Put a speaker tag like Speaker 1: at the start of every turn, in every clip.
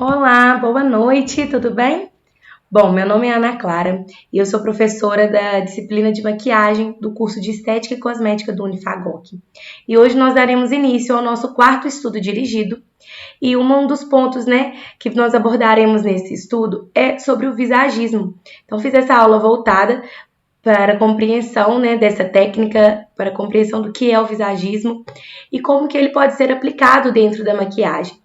Speaker 1: Olá, boa noite, tudo bem? Bom, meu nome é Ana Clara e eu sou professora da disciplina de maquiagem do curso de Estética e Cosmética do Unifagoc. E hoje nós daremos início ao nosso quarto estudo dirigido e um dos pontos, que nós abordaremos nesse estudo é sobre o visagismo. Então, fiz essa aula voltada para a compreensão, dessa técnica, para a compreensão do que é o visagismo e como que ele pode ser aplicado dentro da maquiagem.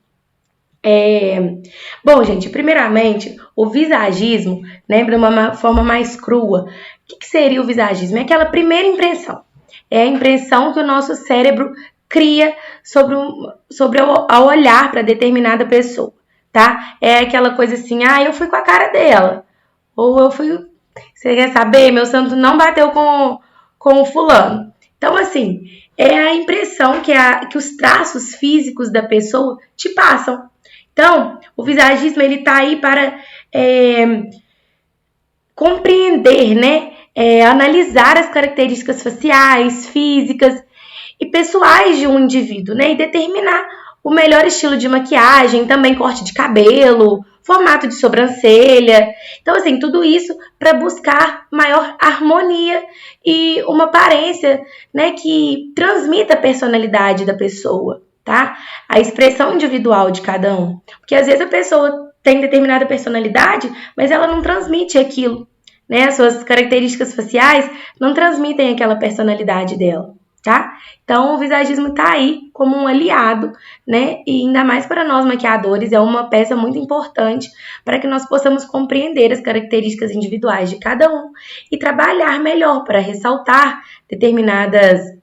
Speaker 1: Bom, gente, primeiramente, o visagismo, de uma forma mais crua, o que seria o visagismo? É aquela primeira impressão. É a impressão que o nosso cérebro cria ao olhar para determinada pessoa, tá? É aquela coisa assim, eu fui com a cara dela. Ou eu fui, você quer saber? Meu santo não bateu com o fulano. Então, assim, é a impressão que os traços físicos da pessoa te passam. Então, o visagismo ele está aí para compreender, analisar as características faciais, físicas e pessoais de um indivíduo, e determinar o melhor estilo de maquiagem, também corte de cabelo, formato de sobrancelha. Então, assim, tudo isso para buscar maior harmonia e uma aparência, que transmita a personalidade da pessoa. Tá? A expressão individual de cada um. Porque às vezes a pessoa tem determinada personalidade, mas ela não transmite aquilo, As suas características faciais não transmitem aquela personalidade dela, tá? Então o visagismo tá aí como um aliado, E ainda mais para nós maquiadores, é uma peça muito importante para que nós possamos compreender as características individuais de cada um e trabalhar melhor para ressaltar determinados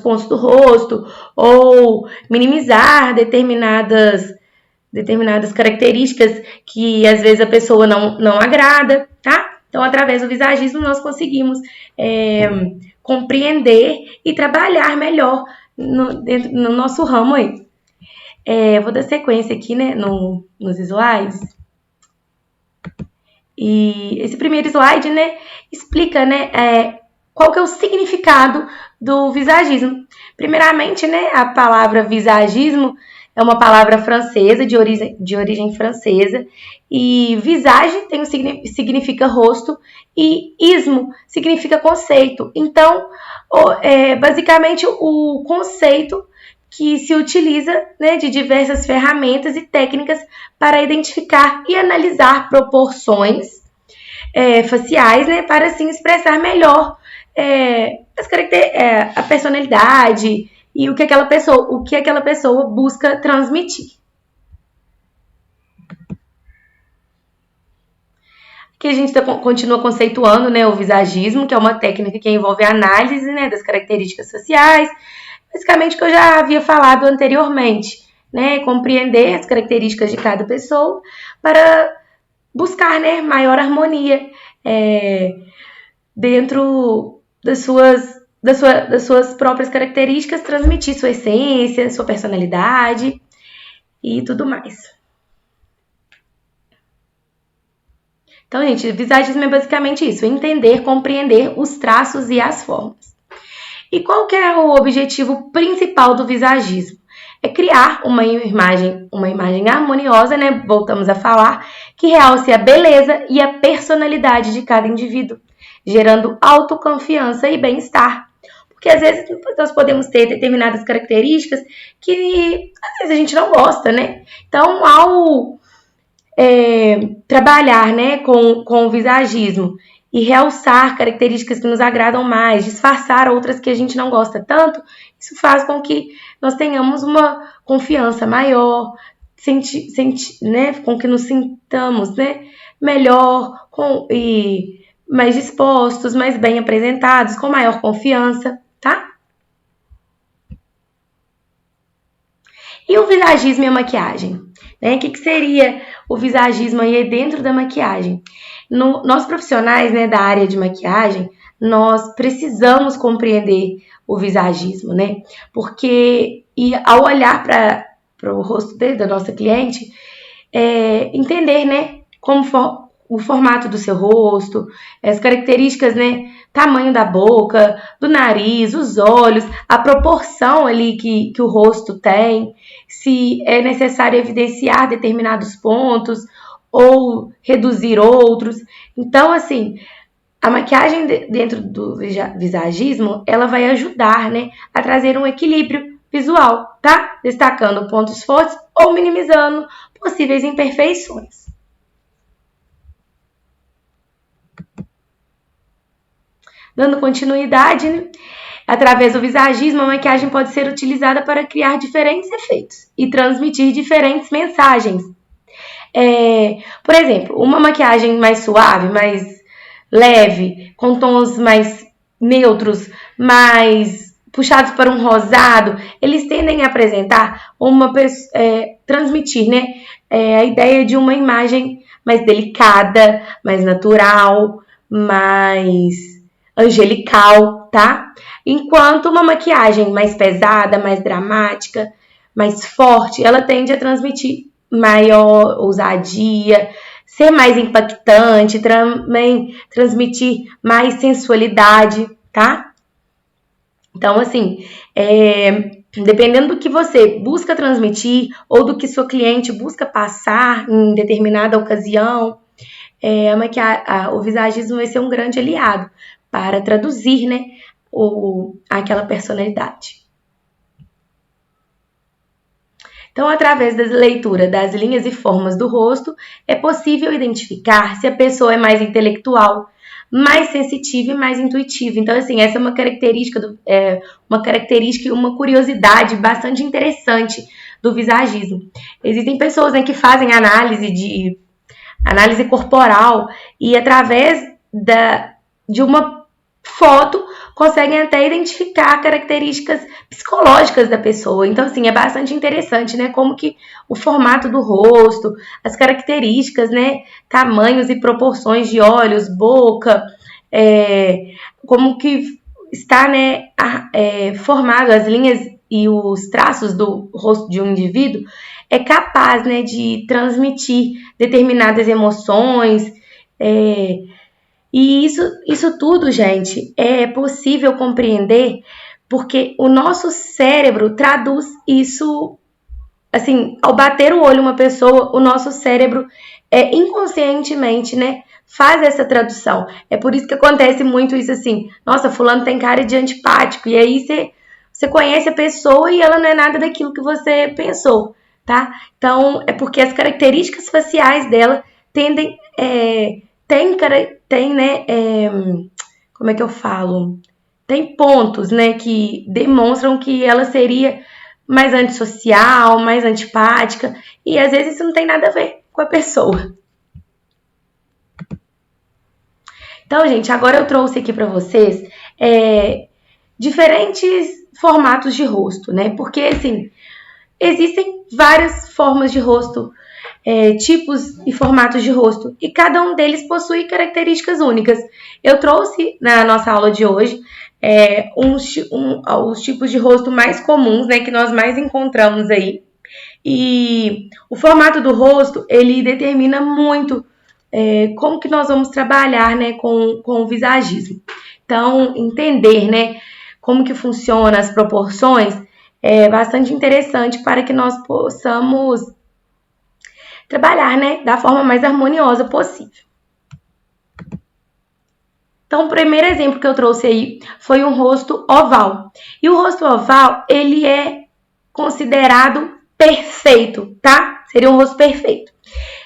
Speaker 1: pontos do rosto ou minimizar determinadas características que às vezes a pessoa não agrada, tá? Então, através do visagismo, nós conseguimos compreender e trabalhar melhor no nosso ramo aí. Vou dar sequência aqui, nos slides. E esse primeiro slide, explica, qual que é o significado do visagismo. Primeiramente, a palavra visagismo é uma palavra francesa, de origem francesa, e visage significa rosto e ismo significa conceito. Então, basicamente, o conceito que se utiliza de diversas ferramentas e técnicas para identificar e analisar proporções faciais, para assim expressar melhor a personalidade e o que aquela pessoa busca transmitir. Aqui a gente continua conceituando, o visagismo, que é uma técnica que envolve a análise, das características faciais, basicamente o que eu já havia falado anteriormente, compreender as características de cada pessoa para buscar, maior harmonia dentro das suas próprias características, transmitir sua essência, sua personalidade e tudo mais. Então, gente, visagismo é basicamente isso, entender, compreender os traços e as formas. E qual que é o objetivo principal do visagismo? É criar uma imagem harmoniosa, voltamos a falar, que realce a beleza e a personalidade de cada indivíduo, gerando autoconfiança e bem-estar. Porque às vezes nós podemos ter determinadas características que às vezes a gente não gosta, Então, ao trabalhar, com o visagismo e realçar características que nos agradam mais, disfarçar outras que a gente não gosta tanto, isso faz com que nós tenhamos uma confiança maior, com que nos sintamos, melhor e mais dispostos, mais bem apresentados, com maior confiança, tá? E o visagismo e a maquiagem? O que seria o visagismo aí dentro da maquiagem? Nós profissionais, da área de maquiagem, nós precisamos compreender o visagismo, Porque ao olhar para o rosto da nossa cliente, entender, o formato do seu rosto, as características, né? Tamanho da boca, do nariz, os olhos, a proporção ali que o rosto tem, se é necessário evidenciar determinados pontos ou reduzir outros. Então, assim, a maquiagem dentro do visagismo, ela vai ajudar, né, a trazer um equilíbrio visual, tá? Destacando pontos fortes ou minimizando possíveis imperfeições. Dando continuidade, né? Através do visagismo, a maquiagem pode ser utilizada para criar diferentes efeitos e transmitir diferentes mensagens. Por exemplo, uma maquiagem mais suave, mais leve, com tons mais neutros, mais puxados para um rosado, eles tendem a apresentar transmitir, né, a ideia de uma imagem mais delicada, mais natural, mais angelical, tá? Enquanto uma maquiagem mais pesada, mais dramática, mais forte, ela tende a transmitir maior ousadia, ser mais impactante, também transmitir mais sensualidade, tá? Então, assim, dependendo do que você busca transmitir ou do que seu cliente busca passar em determinada ocasião, o visagismo vai ser um grande aliado para traduzir, né, aquela personalidade. Então, através da leitura das linhas e formas do rosto, é possível identificar se a pessoa é mais intelectual, mais sensitiva e mais intuitiva. Então, assim, essa é uma característica e uma curiosidade bastante interessante do visagismo. Existem pessoas, né, que fazem análise corporal e através de uma foto conseguem até identificar características psicológicas da pessoa. Então, assim, é bastante interessante, né? Como que o formato do rosto, as características, né? Tamanhos e proporções de olhos, boca, como que está, né? Formado as linhas e os traços do rosto de um indivíduo, é capaz, né, de transmitir determinadas emoções, e isso tudo, gente, é possível compreender porque o nosso cérebro traduz isso, assim, ao bater o olho uma pessoa, o nosso cérebro inconscientemente, né, faz essa tradução. É por isso que acontece muito isso assim, nossa, fulano tem cara de antipático, e aí você conhece a pessoa e ela não é nada daquilo que você pensou, tá? Então, é porque as características faciais dela tendem... Tem, né, como é que eu falo? Tem pontos, né, que demonstram que ela seria mais antissocial, mais antipática, e às vezes isso não tem nada a ver com a pessoa. Então, gente, agora eu trouxe aqui para vocês diferentes formatos de rosto, né? Porque, assim, existem várias formas de rosto, tipos e formatos de rosto, e cada um deles possui características únicas. Eu trouxe na nossa aula de hoje os tipos de rosto mais comuns, né, que nós mais encontramos aí. E o formato do rosto, ele determina muito como que nós vamos trabalhar, né, com o visagismo. Então, entender, né, como que funciona as proporções é bastante interessante para que nós possamos trabalhar, né, da forma mais harmoniosa possível. Então, o primeiro exemplo que eu trouxe aí foi um rosto oval. E o rosto oval, ele é considerado perfeito, tá? Seria um rosto perfeito.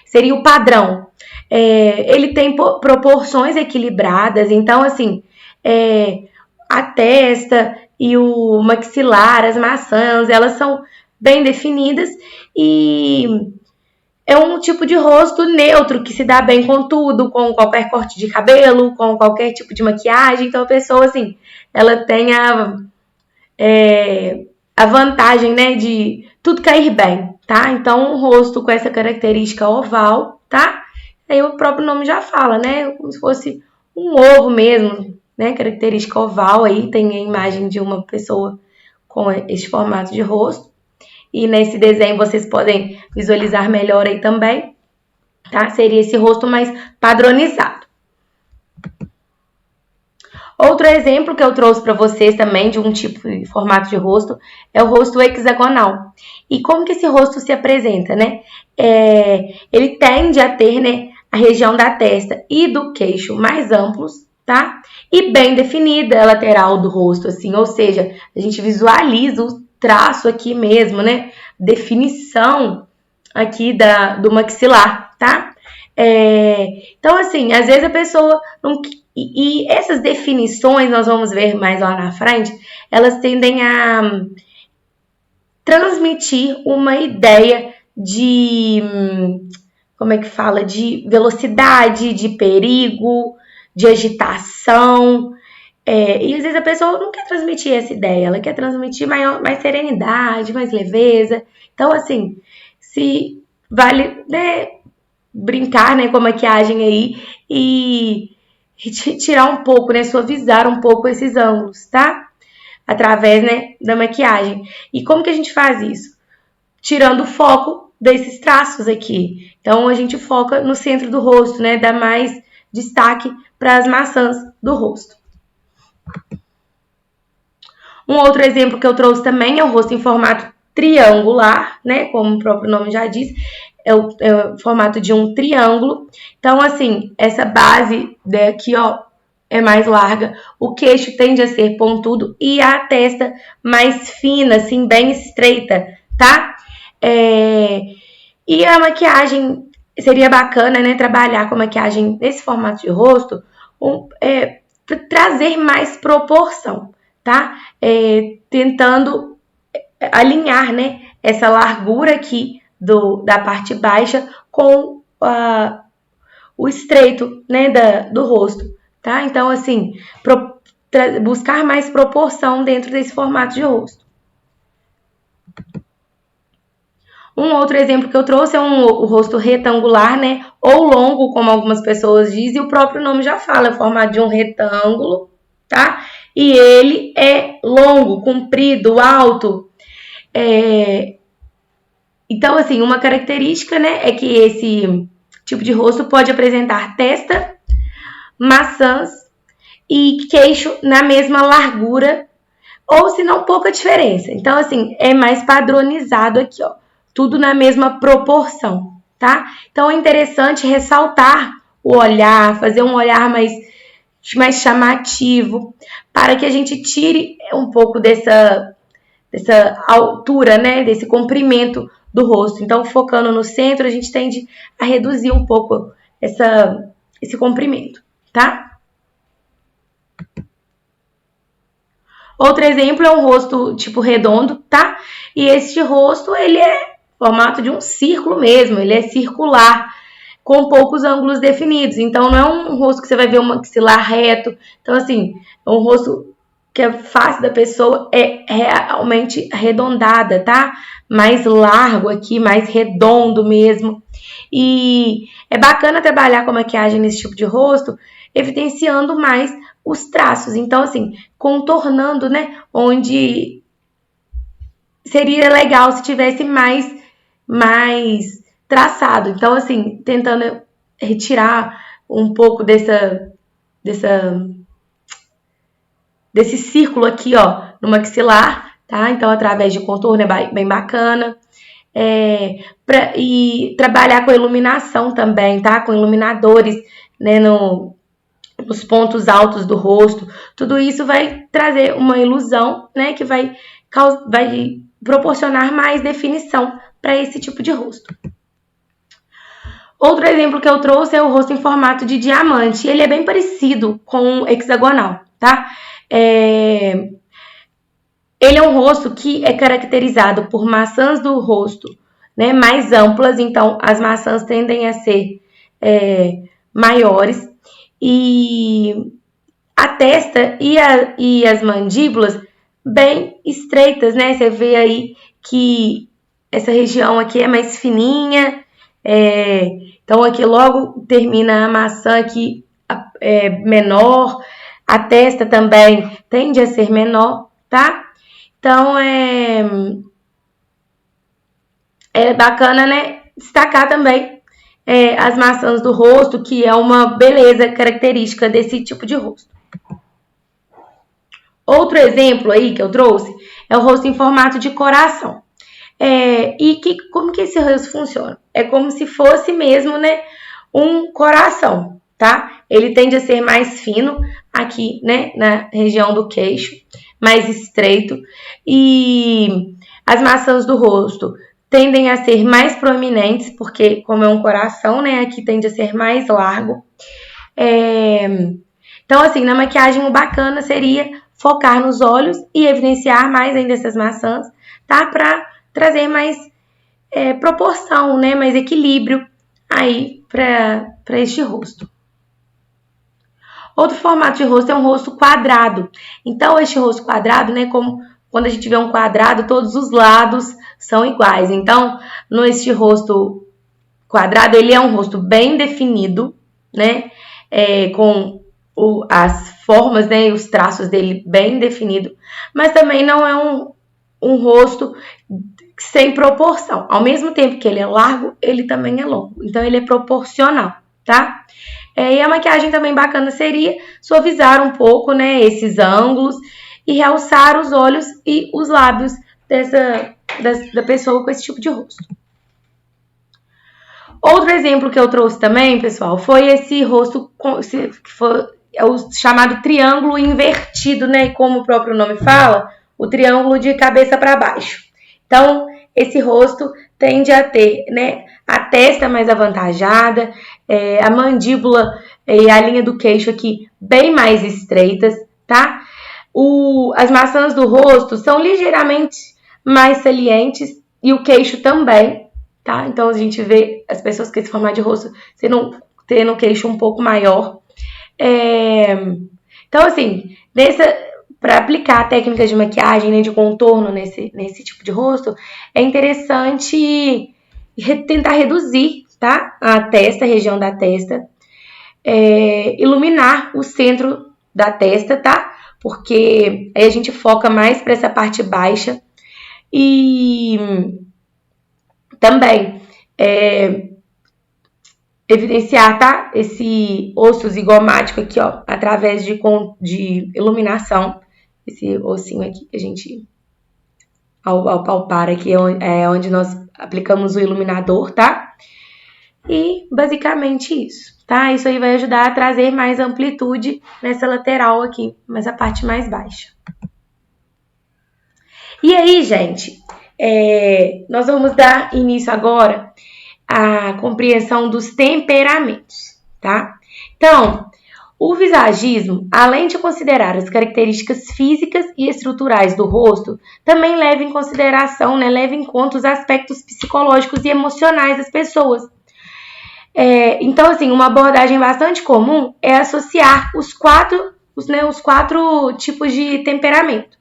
Speaker 1: Seria o padrão. Ele tem proporções equilibradas, então, assim, a testa e o maxilar, as maçãs, elas são bem definidas e é um tipo de rosto neutro que se dá bem com tudo, com qualquer corte de cabelo, com qualquer tipo de maquiagem. Então a pessoa, assim, ela tem a vantagem, né, de tudo cair bem, tá? Então um rosto com essa característica oval, tá? Aí o próprio nome já fala, né? Como se fosse um ovo mesmo, né? Característica oval aí, tem a imagem de uma pessoa com esse formato de rosto. E nesse desenho vocês podem visualizar melhor aí também. tá? Seria esse rosto mais padronizado. Outro exemplo que eu trouxe para vocês também de um tipo de formato de rosto é o rosto hexagonal. E como que esse rosto se apresenta, né? Ele tende a ter, né, a região da testa e do queixo mais amplos, tá? E bem definida a lateral do rosto, assim, ou seja, a gente visualiza o traço aqui mesmo, né? Definição aqui do maxilar, tá? Então, assim, às vezes a pessoa não. E essas definições, nós vamos ver mais lá na frente, elas tendem a transmitir uma ideia de. Como é que fala? De velocidade, de perigo, de agitação. E às vezes a pessoa não quer transmitir essa ideia, ela quer transmitir mais serenidade, mais leveza. Então, assim, se vale, né, brincar, né, com a maquiagem aí e tirar um pouco, né, suavizar um pouco esses ângulos, tá? Através, né, da maquiagem. E como que a gente faz isso? Tirando o foco desses traços aqui. Então, a gente foca no centro do rosto, né, dá mais destaque para as maçãs do rosto. Um outro exemplo que eu trouxe também é o rosto em formato triangular, né, como o próprio nome já diz, é o formato de um triângulo. Então, assim, essa base daqui, ó, é mais larga, o queixo tende a ser pontudo e a testa mais fina, assim, bem estreita, tá? E a maquiagem, seria bacana, né, trabalhar com a maquiagem nesse formato de rosto, trazer mais proporção, tá? Tentando alinhar, né, essa largura aqui da parte baixa com o estreito, né, do rosto, tá? Então, assim, buscar mais proporção dentro desse formato de rosto. Um outro exemplo que eu trouxe é o rosto retangular, né, ou longo, como algumas pessoas dizem, e o próprio nome já fala, é o formato de um retângulo, tá? E ele é longo, comprido, alto. Então, assim, uma característica, né, é que esse tipo de rosto pode apresentar testa, maçãs e queixo na mesma largura, ou se não, pouca diferença. Então, assim, é mais padronizado aqui, ó, tudo na mesma proporção, tá? Então, é interessante ressaltar o olhar, fazer um olhar mais chamativo, para que a gente tire um pouco dessa altura, né, desse comprimento do rosto. Então, focando no centro, a gente tende a reduzir um pouco esse comprimento, tá? Outro exemplo é um rosto tipo redondo, tá? E este rosto, ele é formato de um círculo mesmo, ele é circular, com poucos ângulos definidos. Então, não é um rosto que você vai ver um maxilar reto. Então, assim, é um rosto que a face da pessoa é realmente arredondada, tá? Mais largo aqui, mais redondo mesmo. E é bacana trabalhar com maquiagem nesse tipo de rosto, evidenciando mais os traços. Então, assim, contornando, né? Onde seria legal se tivesse mais traçado. Então, assim, tentando retirar um pouco desse círculo aqui, ó, no maxilar, tá? Então, através de contorno é bem bacana. E trabalhar com iluminação também, tá? Com iluminadores, né, nos pontos altos do rosto. Tudo isso vai trazer uma ilusão, né, que vai proporcionar mais definição para esse tipo de rosto. Outro exemplo que eu trouxe é o rosto em formato de diamante. Ele é bem parecido com o hexagonal, tá? Ele é um rosto que é caracterizado por maçãs do rosto, né, mais amplas. Então, as maçãs tendem a ser maiores. E a testa e as mandíbulas bem estreitas, né? Você vê aí que essa região aqui é mais fininha. Então, aqui logo termina a maçã aqui menor. A testa também tende a ser menor, tá? Então, é bacana, né? Destacar também as maçãs do rosto, que é uma beleza característica desse tipo de rosto. Outro exemplo aí que eu trouxe é o rosto em formato de coração. Como que esse rosto funciona? É como se fosse mesmo, né, um coração, tá? Ele tende a ser mais fino aqui, né, na região do queixo, mais estreito. E as maçãs do rosto tendem a ser mais proeminentes, porque como é um coração, né, aqui tende a ser mais largo. Então, assim, na maquiagem o bacana seria focar nos olhos e evidenciar mais ainda essas maçãs, tá? Pra trazer mais proporção, né? Mais equilíbrio aí para este rosto. Outro formato de rosto é um rosto quadrado. Então, este rosto quadrado, né? Como quando a gente vê um quadrado, todos os lados são iguais. Então, neste rosto quadrado, ele é um rosto bem definido, né? Com as formas, né? E os traços dele bem definido. Mas também não é um rosto sem proporção. Ao mesmo tempo que ele é largo, ele também é longo. Então, ele é proporcional, tá? E a maquiagem também bacana seria suavizar um pouco, né, esses ângulos e realçar os olhos e os lábios da pessoa com esse tipo de rosto. Outro exemplo que eu trouxe também, pessoal, foi esse rosto é o chamado triângulo invertido, né? E como o próprio nome fala, o triângulo de cabeça para baixo. Então, esse rosto tende a ter, né, a testa mais avantajada, a mandíbula e a linha do queixo aqui bem mais estreitas, tá? As maçãs do rosto são ligeiramente mais salientes e o queixo também, tá? Então, a gente vê as pessoas com esse formato de rosto tendo o queixo um pouco maior. Então, assim, para aplicar técnicas de maquiagem, né, de contorno nesse tipo de rosto, é interessante tentar reduzir, tá? A região da testa, iluminar o centro da testa, tá? Porque aí a gente foca mais para essa parte baixa e também evidenciar, tá? Esse osso zigomático aqui, ó, através de iluminação. Esse ossinho aqui que a gente, ao palpar aqui, é onde nós aplicamos o iluminador, tá? E basicamente isso, tá? Isso aí vai ajudar a trazer mais amplitude nessa lateral aqui, mas a parte mais baixa. E aí, gente, nós vamos dar início agora à compreensão dos temperamentos, tá? Então, o visagismo, além de considerar as características físicas e estruturais do rosto, também leva em consideração, né, leva em conta os aspectos psicológicos e emocionais das pessoas. Então, assim, uma abordagem bastante comum é associar os quatro tipos de temperamento.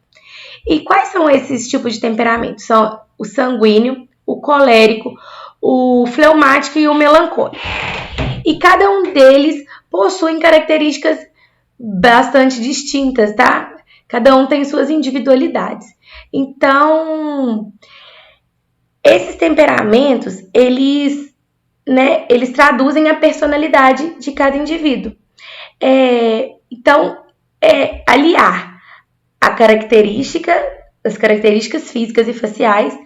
Speaker 1: E quais são esses tipos de temperamento? São o sanguíneo, o colérico, o fleumático e o melancólico. E cada um deles possui características bastante distintas, tá? Cada um tem suas individualidades. Então, esses temperamentos, eles traduzem a personalidade de cada indivíduo. Então, aliar as características físicas e faciais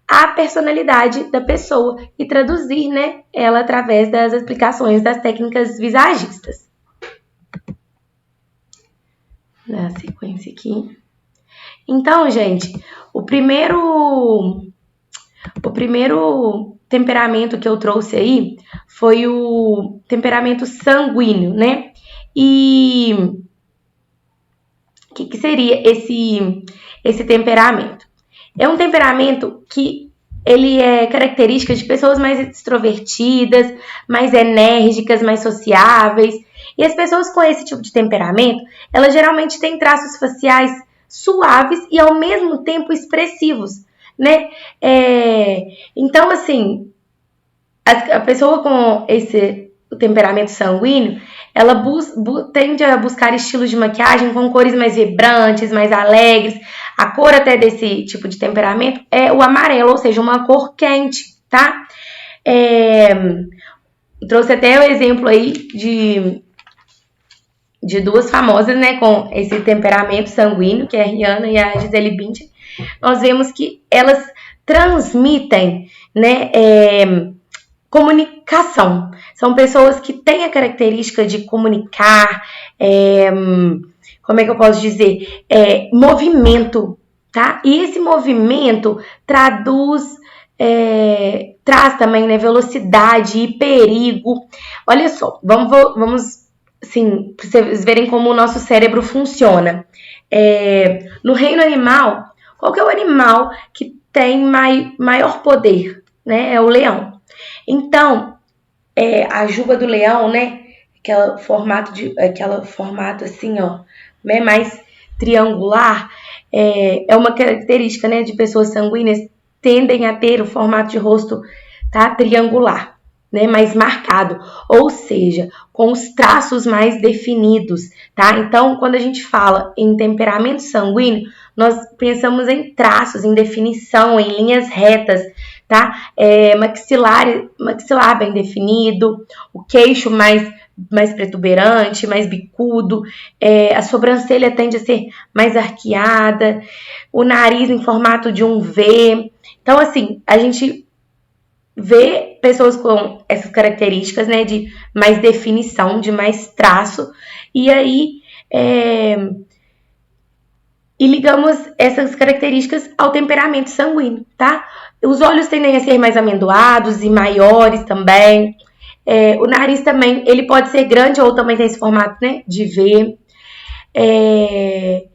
Speaker 1: à personalidade da pessoa e traduzir, né, ela através das aplicações das técnicas visagistas. Na sequência aqui. Então, gente, o primeiro temperamento que eu trouxe aí foi o temperamento sanguíneo, né? E o que seria esse temperamento? É um temperamento que ele é característica de pessoas mais extrovertidas, mais enérgicas, mais sociáveis. E as pessoas com esse tipo de temperamento, elas geralmente têm traços faciais suaves e ao mesmo tempo expressivos, né? Então, assim, a pessoa com o temperamento sanguíneo, ela tende a buscar estilos de maquiagem com cores mais vibrantes, mais alegres. A cor até desse tipo de temperamento é o amarelo, ou seja, uma cor quente, tá? Trouxe até o exemplo aí de duas famosas, né, com esse temperamento sanguíneo, que é a Rihanna e a Gisele Bündchen. Nós vemos que elas transmitem, né, comunicação. São pessoas que têm a característica de comunicar, como é que eu posso dizer? Movimento, tá? E esse movimento traz também, né, velocidade e perigo. Olha só, vamos assim, pra vocês verem como o nosso cérebro funciona. No reino animal, qual que é o animal que tem maior poder? Né? É o leão. Então, a juba do leão, né? Aquela formato assim, ó, né? Mais triangular, é uma característica, né? De pessoas sanguíneas tendem a ter o formato de rosto, tá? Triangular, né? Mais marcado, ou seja, com os traços mais definidos, tá? Então, quando a gente fala em temperamento sanguíneo, nós pensamos em traços, em definição, em linhas retas, tá? Maxilar bem definido, o queixo mais protuberante, mais bicudo, a sobrancelha tende a ser mais arqueada, o nariz em formato de um V. Então, assim, a gente vê pessoas com essas características, né, de mais definição, de mais traço, e aí e ligamos essas características ao temperamento sanguíneo, tá? Os olhos tendem a ser mais amendoados e maiores também. O nariz também, ele pode ser grande ou também tem esse formato, né, de V. E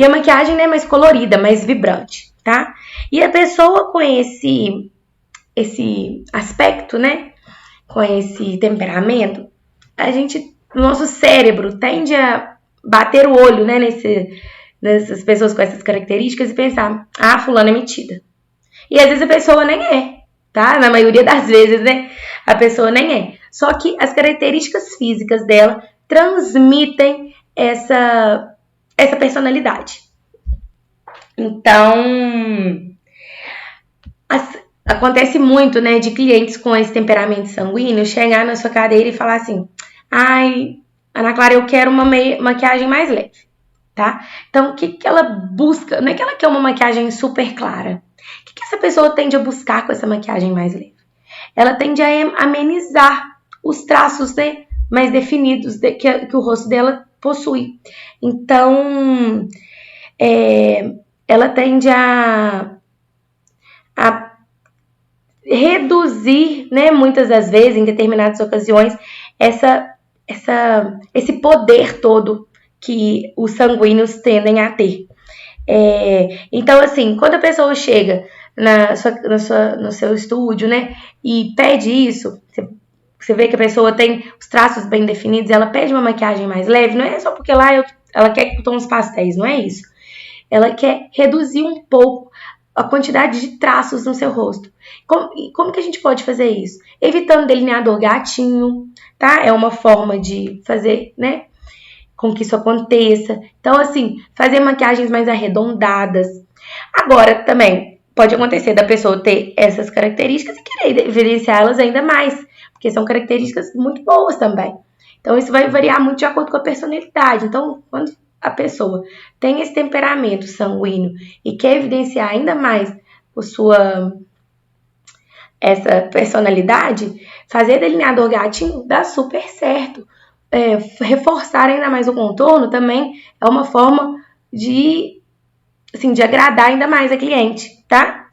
Speaker 1: a maquiagem, né, mais colorida, mais vibrante, tá? E a pessoa com esse aspecto, né, com esse temperamento, o nosso cérebro tende a bater o olho, né, nessas pessoas com essas características e pensar, fulana é metida. E às vezes a pessoa nem é, tá? Na maioria das vezes, né, a pessoa nem é. Só que as características físicas dela transmitem essa personalidade. Então, acontece muito, né, de clientes com esse temperamento sanguíneo chegar na sua cadeira e falar assim, Ana Clara, eu quero uma maquiagem mais leve, tá? Então, o que ela busca? Não é que ela quer uma maquiagem super clara. O que essa pessoa tende a buscar com essa maquiagem mais leve? Ela tende a amenizar os traços, né, mais definidos que o rosto dela possui. Então, ela tende a reduzir, né, muitas das vezes, em determinadas ocasiões, esse poder todo que os sanguíneos tendem a ter. Então, assim, quando a pessoa chega no seu estúdio, né, e pede isso, você vê que a pessoa tem os traços bem definidos, ela pede uma maquiagem mais leve, não é só porque lá ela quer tons pastéis, não é isso. Ela quer reduzir um pouco a quantidade de traços no seu rosto. Como que a gente pode fazer isso? Evitando delineador gatinho, tá? É uma forma de fazer, né, com que isso aconteça. Então, assim, fazer maquiagens mais arredondadas. Agora, também, pode acontecer da pessoa ter essas características e querer evidenciá-las ainda mais, porque são características muito boas também. Então, isso vai variar muito de acordo com a personalidade. Então, quando a pessoa tem esse temperamento sanguíneo e quer evidenciar ainda mais essa personalidade, fazer delineador gatinho dá super certo. Reforçar ainda mais o contorno também é uma forma de agradar ainda mais a cliente, tá?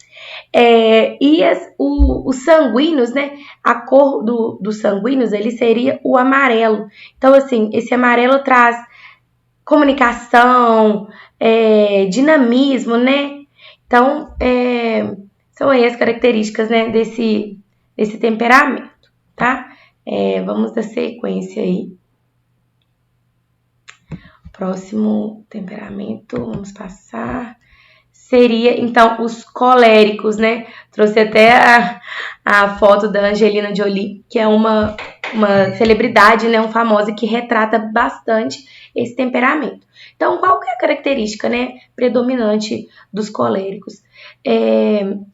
Speaker 1: Os sanguíneos, né? A cor dos sanguíneos, ele seria o amarelo. Então, assim, esse amarelo traz comunicação, dinamismo, né? Então, são aí as características, né, desse temperamento, tá? Vamos dar sequência aí. Próximo temperamento, vamos passar. Seria, então, os coléricos, né? Trouxe até a foto da Angelina Jolie, que é uma celebridade, né? Famosa que retrata bastante esse temperamento. Então, qual que é a característica, né, predominante dos coléricos?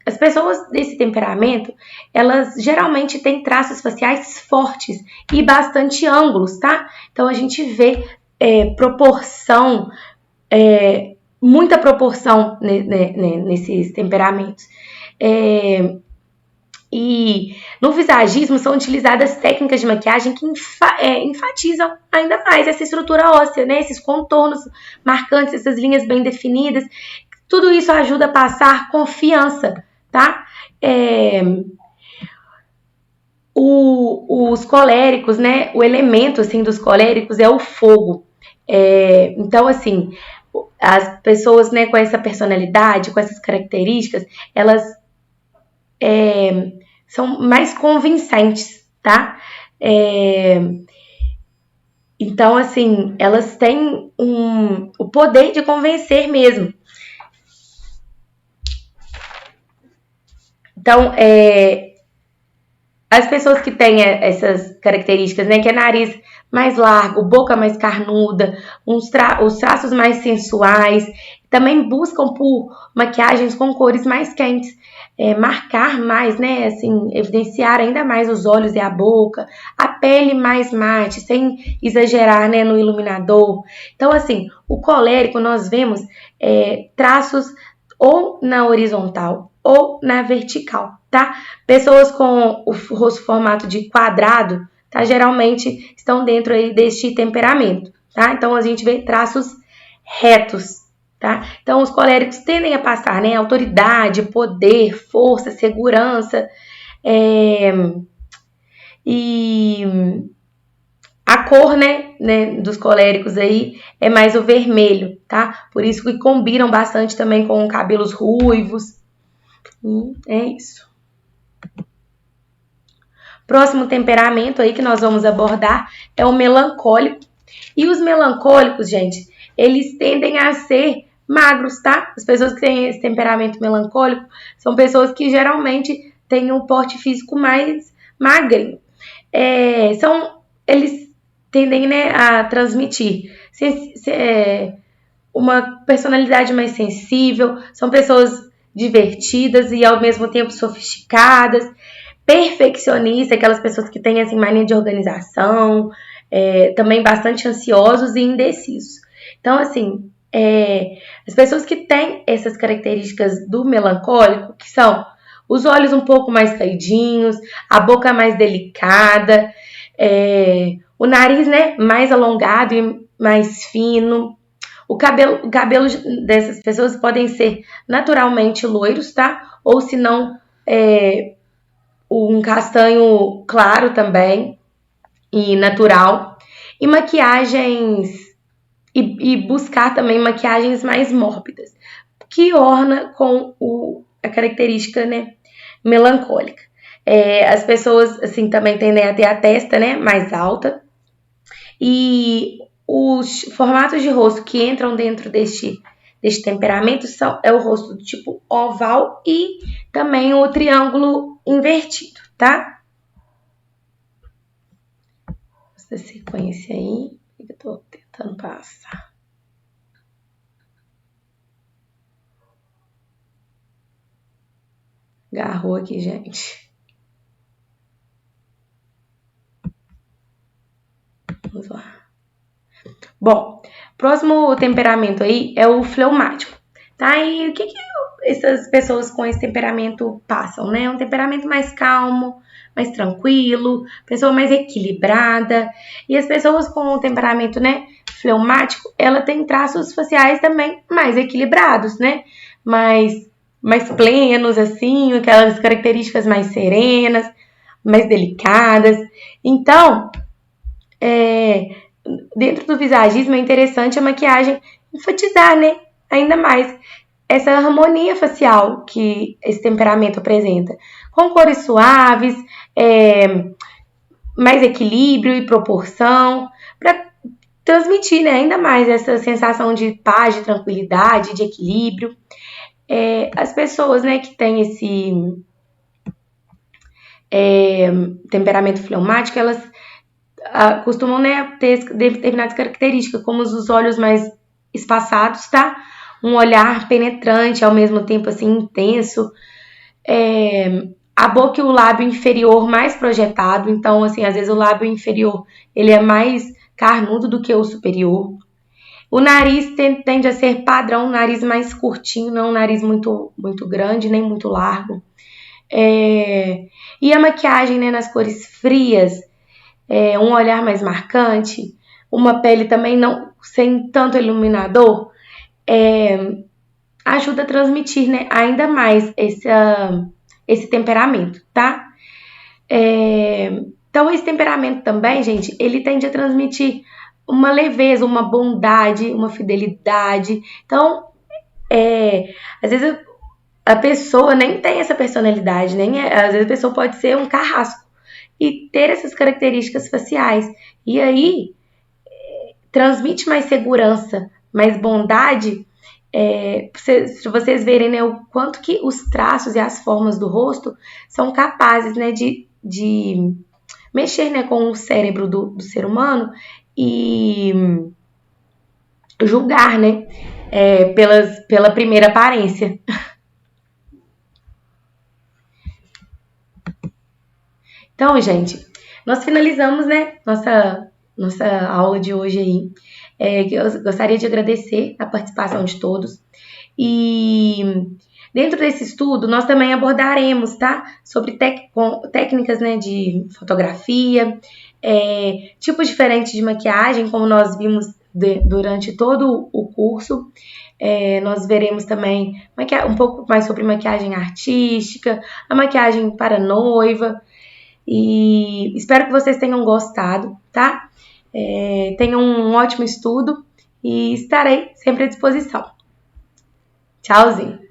Speaker 1: As pessoas desse temperamento, elas geralmente têm traços faciais fortes e bastante ângulos, tá? Então a gente vê proporção, muita proporção nesses temperamentos. E no visagismo são utilizadas técnicas de maquiagem que enfatizam ainda mais essa estrutura óssea, né? Esses contornos marcantes, essas linhas bem definidas. Tudo isso ajuda a passar confiança, tá? Os coléricos, né? O elemento assim dos coléricos é o fogo. Então, assim, as pessoas, né, com essa personalidade, com essas características, elas são mais convincentes, tá? Então, assim, elas têm o poder de convencer mesmo. Então, as pessoas que têm essas características, né, que é nariz mais largo, boca mais carnuda, os traços mais sensuais, também buscam por maquiagens com cores mais quentes, marcar mais, né, assim, evidenciar ainda mais os olhos e a boca, a pele mais mate, sem exagerar, né, no iluminador. Então, assim, o colérico nós vemos traços ou na horizontal ou na vertical, tá? Pessoas com o rosto formato de quadrado, tá? Geralmente estão dentro aí deste temperamento, tá? Então a gente vê traços retos, tá? Então os coléricos tendem a passar, né? Autoridade, poder, força, segurança, e a cor, né, dos coléricos aí é mais o vermelho, tá? Por isso que combinam bastante também com cabelos ruivos. E é isso. Próximo temperamento aí que nós vamos abordar é o melancólico. E os melancólicos, gente, eles tendem a ser magros, tá? As pessoas que têm esse temperamento melancólico são pessoas que geralmente têm um porte físico mais magrinho. Eles tendem, né, a transmitir uma personalidade mais sensível, são pessoas divertidas e ao mesmo tempo sofisticadas, perfeccionistas, aquelas pessoas que têm assim, mania de organização, também bastante ansiosos e indecisos. Então, assim, as pessoas que têm essas características do melancólico, que são os olhos um pouco mais caidinhos, a boca mais delicada, o nariz, né, mais alongado e mais fino. O cabelo dessas pessoas podem ser naturalmente loiros, tá? Ou se não, um castanho claro também e natural. E maquiagens, e buscar também maquiagens mais mórbidas, que orna com a característica, né, melancólica. As pessoas, assim, também tendem a ter a testa, né, mais alta. E os formatos de rosto que entram dentro deste temperamento é o rosto do tipo oval e também o triângulo invertido, tá? Essa sequência aí que eu tô tentando passar. Agarrou aqui, gente. Vamos lá. Bom, próximo temperamento aí é o fleumático, tá? E o que essas pessoas com esse temperamento passam, né? Um temperamento mais calmo, mais tranquilo, pessoa mais equilibrada. E as pessoas com o temperamento, né, fleumático, ela tem traços faciais também mais equilibrados, né? Mais plenos, assim, aquelas características mais serenas, mais delicadas. Então, dentro do visagismo é interessante a maquiagem enfatizar, né, ainda mais essa harmonia facial que esse temperamento apresenta, com cores suaves, mais equilíbrio e proporção, para transmitir, né, ainda mais essa sensação de paz, de tranquilidade, de equilíbrio. As pessoas, né, que têm esse temperamento fleumático, elas costumam, né, ter determinadas características, como os olhos mais espaçados, tá? um olhar penetrante, ao mesmo tempo assim intenso. A boca e o lábio inferior mais projetado, então assim, às vezes o lábio inferior ele é mais carnudo do que o superior. O nariz tende a ser padrão, um nariz mais curtinho, não um nariz muito grande, nem muito largo. E a maquiagem, né, nas cores frias, um olhar mais marcante, uma pele também não sem tanto iluminador, ajuda a transmitir, né, ainda mais esse temperamento, tá? Então, esse temperamento também, gente, ele tende a transmitir uma leveza, uma bondade, uma fidelidade. Então, às vezes a pessoa nem tem essa personalidade, às vezes a pessoa pode ser um carrasco e ter essas características faciais. E aí, transmite mais segurança, mais bondade, se vocês verem, né, o quanto que os traços e as formas do rosto são capazes, né, de mexer, né, com o cérebro do ser humano e julgar, né, pela primeira aparência. Então, gente, nós finalizamos, né, nossa aula de hoje aí. Eu gostaria de agradecer a participação de todos. E dentro desse estudo, nós também abordaremos, tá? Sobre técnicas, né, de fotografia, tipos diferentes de maquiagem, como nós vimos durante todo o curso. Nós veremos também um pouco mais sobre maquiagem artística, a maquiagem para noiva. E espero que vocês tenham gostado, tá? Tenham um ótimo estudo e estarei sempre à disposição. Tchauzinho!